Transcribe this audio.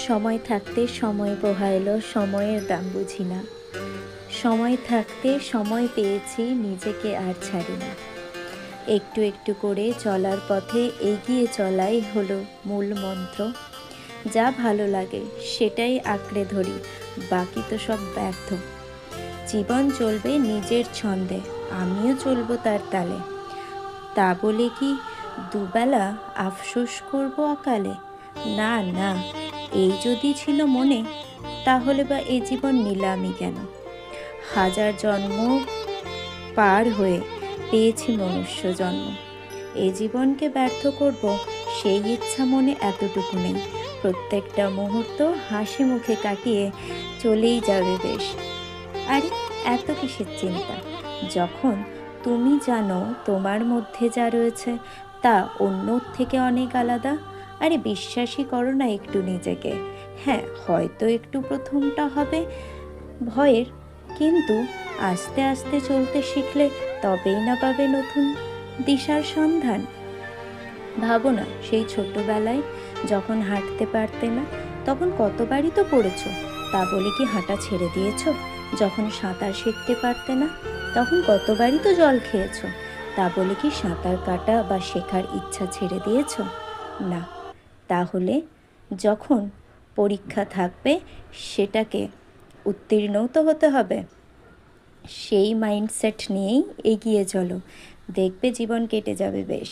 সময় থাকতে সময় পোহাইলো, সময়ের দাম বুঝি না। সময় থাকতে সময় পেয়েছি, নিজেকে আর ছাড়ি না। একটু একটু করে চলার পথে এগিয়ে চলাই হলো মূল মন্ত্র। যা ভালো লাগে সেটাই আঁকড়ে ধরি, বাকি তো সব ব্যর্থ। জীবন চলবে নিজের ছন্দে, আমিও চলবো তার তালে। তা বলে কি দুবেলা আফসোস করব অকালে? না না, এই যদি ছিল মনে, তাহলে বা এ জীবন নিলামই কেন? হাজার জন্ম পার হয়ে পেয়েছি মনুষ্য জন্ম। এই জীবনকে ব্যর্থ করব সেই ইচ্ছা মনে এতটুকু নেই। প্রত্যেকটা মুহূর্ত হাসি মুখে কাটিয়ে চলেই যাবে বেশ। আরে এত কিসের চিন্তা, যখন তুমি জানো তোমার মধ্যে যা রয়েছে তা অন্যর থেকে অনেক আলাদা। আরে বিশ্বাসই করো না একটু নিজেকে। হ্যাঁ, হয়তো একটু প্রথমটা হবে ভয়ের, কিন্তু আস্তে আস্তে চলতে শিখলে তবেই না পাবে নতুন দিশার সন্ধান। ভাবো না, সেই ছোট্টবেলায় যখন হাঁটতে পারতে না, তখন কতবারই তো পড়েছো। তা বলে কি হাঁটা ছেড়ে দিয়েছো? যখন সাঁতার শিখতে পারতে না, তখন কতবারই তো জল খেয়েছো। তা বলে কি সাঁতার কাটা বা শেখার ইচ্ছা ছেড়ে দিয়েছো? না। তাহলে যখন পরীক্ষা থাকবে, সেটাকে উত্তীর্ণও তো হতে হবে। সেই মাইন্ডসেট নিয়েই এগিয়ে চলো, দেখবে জীবন কেটে যাবে বেশ।